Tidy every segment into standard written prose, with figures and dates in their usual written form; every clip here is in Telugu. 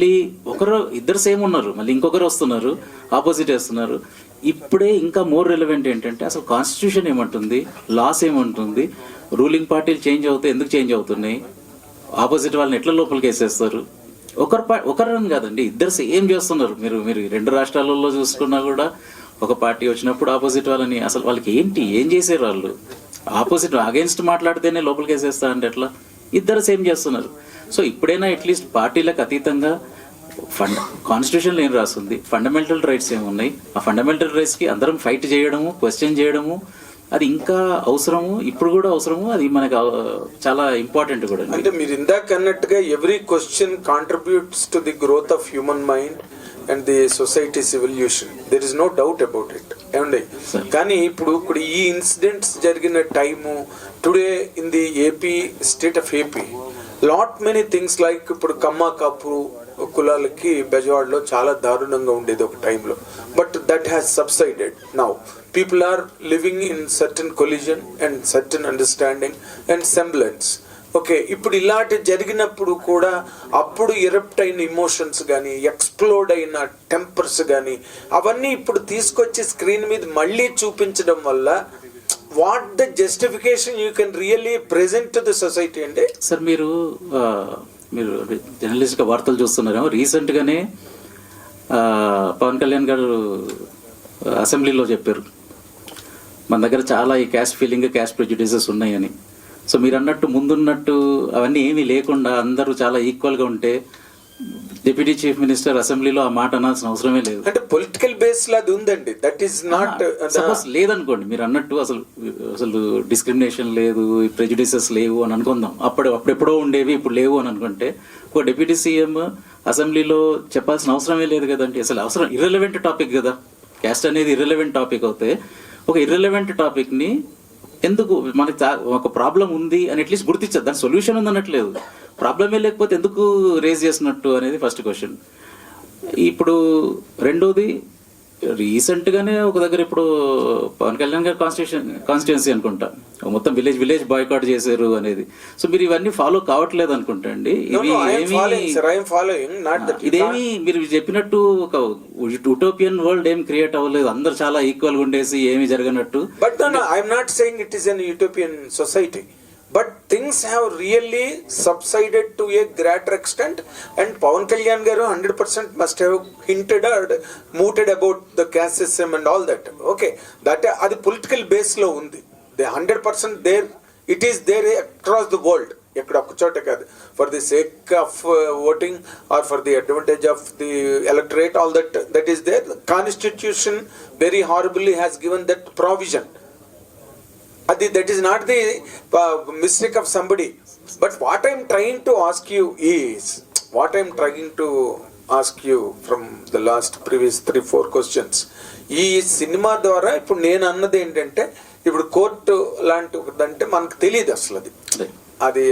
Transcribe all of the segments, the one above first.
మళ్ళీ ఒకరు ఇద్దరు సేమ్ ఉన్నారు, మళ్ళీ ఇంకొకరు వస్తున్నారు, ఆపోజిట్ వేస్తున్నారు. ఇప్పుడే ఇంకా మోర్ రెలవెంట్ ఏంటంటే అసలు కాన్స్టిట్యూషన్ ఏమంటుంది, లాస్ ఏమంటుంది, రూలింగ్ పార్టీలు చేంజ్ అవుతాయి, ఎందుకు చేంజ్ అవుతున్నాయి, ఆపోజిట్ వాళ్ళని ఎట్లా లోపలికి వేసేస్తారు. ఒకరని కాదండి, ఇద్దరు సేమ్ చేస్తున్నారు. మీరు రెండు రాష్ట్రాలలో చూసుకున్నా కూడా ఒక పార్టీ వచ్చినప్పుడు ఆపోజిట్ వాళ్ళని అసలు వాళ్ళకి ఏం చేసారు, వాళ్ళు ఆపోజిట్ అగేన్స్ట్ మాట్లాడితేనే లోపలికి వేసేస్తా అంటే ఎట్లా, ఇద్దరు సేమ్ చేస్తున్నారు. సో ఇప్పుడైనా అట్లీస్ట్ పార్టీలకు అతీతంగా కాన్స్టిట్యూషన్లో ఏం రాస్తుంది, ఫండమెంటల్ రైట్స్ ఏమున్నాయి, ఆ ఫండమెంటల్ రైట్స్ కి అందరం ఫైట్ చేయడము, క్వశ్చన్ చేయడము, అది ఇంకా అవసరము, ఇప్పుడు కూడా అవసరము, అది మనకు చాలా ఇంపార్టెంట్ కూడా. అంటే మీరు ఇందాక అన్నట్టుగా every question contributes to the growth of human mind and the society's evolution. There is no doubt about it. ఏమండి, కానీ ఇప్పుడు ఈ ఇన్సిడెంట్స్ జరిగిన time today in the AP state of AP lot many things like ఇప్పుడు కమ్మా కాపు కులాలకి బెజవాడలో చాలా దారుణంగా ఉండేది ఒక టైంలో, but that has subsided now. People are living in certain collision and certain understanding and semblance. Okay, ఇప్పుడు ఇలాంటి జరిగినప్పుడు కూడా అప్పుడు ఎరప్ట్ అయిన ఇమోషన్స్ కానీ, ఎక్స్ప్లోడ్ అయిన టెంపర్స్ కానీ, అవన్నీ ఇప్పుడు తీసుకొచ్చి స్క్రీన్ మీద మళ్ళీ చూపించడం వల్ల what the justification you can really present to the society అండి? సార్ మీరు జర్నలిస్ట్ గా వార్తలు చూస్తున్నారు, రీసెంట్ గానే పవన్ కళ్యాణ్ గారు అసెంబ్లీలో చెప్పారు మన దగ్గర చాలా ఈ క్యాస్ట్ ఫీలింగ్, క్యాస్ట్ ప్రెజుడిసెస్ ఉన్నాయని. సో మీరు అన్నట్టు ముందున్నట్టు అవన్నీ ఏమీ లేకుండా అందరూ చాలా ఈక్వల్ గా ఉంటే డిప్యూటీ చీఫ్ మినిస్టర్ అసెంబ్లీలో ఆ మాట అనాల్సిన అవసరమే లేదు. అంటే పొలిటికల్ బేస్ లో అది ఉందండి. దట్ ఈస్ నాట్ సపోజ్ లేదనుకోండి, మీరు అన్నట్టు అసలు డిస్క్రిమినేషన్ లేదు, ప్రెజుడిసెస్ లేవు అని అనుకుందాం, అప్పుడెప్పుడో ఉండేవి ఇప్పుడు లేవు అని అనుకుంటే ఒక డిప్యూటీ సీఎం అసెంబ్లీలో చెప్పాల్సిన అవసరమే లేదు కదండి. అసలు అవసరం ఇర్రెలవెంట్ టాపిక్ కదా, క్యాస్ట్ అనేది ఇర్రెలవెంట్ టాపిక్ అవుతే ఒక ఇర్రెలవెంట్ టాపిక్ ని ఎందుకు, మనకి ఒక ప్రాబ్లం ఉంది అని అట్లీస్ట్ గుర్తించదు, దాని సొల్యూషన్ ఉంది అనట్లేదు, ప్రాబ్లమే లేకపోతే ఎందుకు రేజ్ చేసినట్టు అనేది ఫస్ట్ క్వశ్చన్. ఇప్పుడు రెండోది, రీసెంట్ గానే ఒక దగ్గర ఇప్పుడు పవన్ కళ్యాణ్ గారి కాన్స్టిట్యున్సీ అనుకుంటా మొత్తం విలేజ్ బాయ్కాట్ చేశారు అనేది. సో మీరు ఇవన్నీ ఫాలో కావట్లేదు అనుకుంటా అండి. ఇదేమి మీరు చెప్పినట్టు ఒక యూటోపియన్ వరల్డ్ ఏం క్రియేట్ అవ్వలేదు, అందరు చాలా ఈక్వల్ గా ఉండేసి ఏమి జరగనట్టు. But I'm not saying it is an utopian society. But things have really subsided to a greater extent, and Pawan Kalyan garu 100% must have hinted or mooted about the caste system and all that. Okay, that adi political base lo undi. They 100% there. It is there across the world. Ekkada oka chota kaadu, for the sake of voting or for the advantage of the electorate, all that is there. The constitution very horribly has given that provision. That is not the mistake of somebody. But what I am trying to ask you from the last previous 3-4 questions, ఈ సినిమా ద్వారా ఇప్పుడు నేను అన్నది ఏంటంటే, ఇప్పుడు కోర్టు లాంటిదంటే మనకు తెలియదు అసలు అది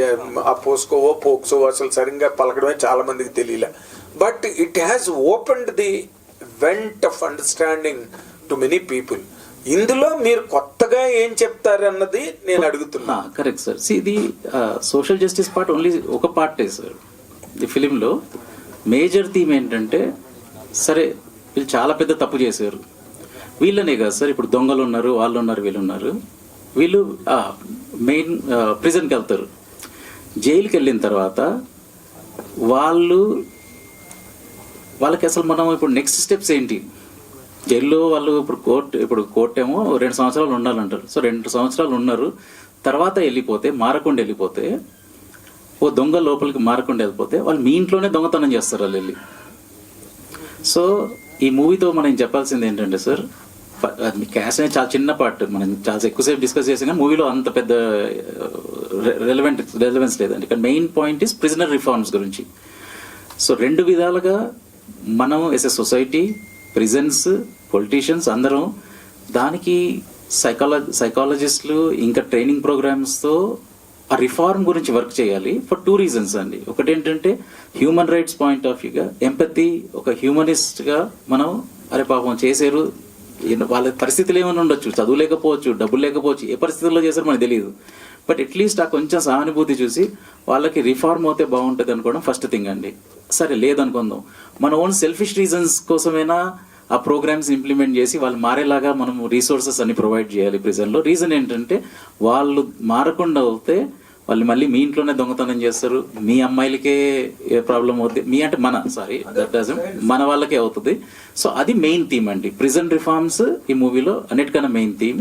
ఆ పోక్సో అసలు సరిగ్గా పలకడమే చాలా మందికి తెలియలే. But it has opened the vent of understanding to many people. ఇందులో మీరు కొత్తగా ఏం చెప్తారు అన్నది నేను అడుగుతున్నా. Correct sir. ఇది సోషల్ జస్టిస్ పార్ట్ ఓన్లీ ఒక పార్టే సార్. ఈ ఫిలింలో మేజర్ థీమ్ ఏంటంటే, సరే వీళ్ళు చాలా పెద్ద తప్పు చేశారు, వీళ్ళనే కాదు సార్, ఇప్పుడు దొంగలు ఉన్నారు, వాళ్ళు ఉన్నారు, వీళ్ళు ఉన్నారు, వీళ్ళు మెయిన్ ప్రిజన్కి వెళ్తారు. జైలుకి వెళ్ళిన తర్వాత వాళ్ళకి అసలు మనం ఇప్పుడు నెక్స్ట్ స్టెప్స్ ఏంటి, జైల్లో వాళ్ళు ఇప్పుడు కోర్టు ఏమో 2 సంవత్సరాలు ఉండాలంటారు. సో 2 సంవత్సరాలు ఉన్నారు, తర్వాత మారకుండా వెళ్ళిపోతే, ఓ దొంగ లోపలికి మారకుండా వెళ్ళిపోతే వాళ్ళు మీ ఇంట్లోనే దొంగతనం చేస్తారు వాళ్ళు వెళ్ళి. సో ఈ మూవీతో మనం చెప్పాల్సింది ఏంటంటే సార్, క్యాష్ అనేది చాలా చిన్న పార్ట్, మనం చాలా ఎక్కువసేపు డిస్కస్ చేసాం కానీ మూవీలో అంత పెద్ద రెలవెన్స్ లేదండి. కానీ main point is prisoner reforms గురించి. సో 2 విధాలుగా మనం as a society, prisons, politicians అందరం దానికి సైకాలజిస్టులు ఇంకా ట్రైనింగ్ ప్రోగ్రామ్స్తో ఆ రిఫార్మ్ గురించి వర్క్ చేయాలి ఫర్ 2 రీజన్స్ అండి. ఒకటి ఏంటంటే హ్యూమన్ రైట్స్ పాయింట్ ఆఫ్ వ్యూగా, ఎంపతి, ఒక హ్యూమనిస్ట్గా మనం అరే పాపం చేశారు, వాళ్ళ పరిస్థితులు ఏమైనా ఉండొచ్చు, చదువు లేకపోవచ్చు, డబ్బులు లేకపోవచ్చు, ఏ పరిస్థితుల్లో చేశారో మనకు తెలియదు, బట్ అట్లీస్ట్ ఆ కొంచెం సహానుభూతి చూసి వాళ్ళకి రిఫార్మ్ అవుతే బాగుంటుంది అనుకోవడం ఫస్ట్ థింగ్ అండి. సరే లేదనుకుందాం, మన ఓన్ సెల్ఫిష్ రీజన్స్ కోసమైనా ఆ ప్రోగ్రామ్స్ ఇంప్లిమెంట్ చేసి వాళ్ళు మారేలాగా మనం రీసోర్సెస్ అన్ని ప్రొవైడ్ చేయాలి ప్రిజన్లో. రీజన్ ఏంటంటే వాళ్ళు మారకుండా అవుతే వాళ్ళు మళ్ళీ మీ ఇంట్లోనే దొంగతనం చేస్తారు, మీ అమ్మాయిలకే ఏ ప్రాబ్లం అవుతుంది, మీ అంటే మన వాళ్ళకే అవుతుంది. సో అది మెయిన్ థీమ్ అండి, ప్రిజన్ రిఫార్మ్స్ ఈ మూవీలో అన్నిటికన్నా main theme.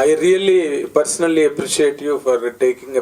I really personally appreciate you for taking a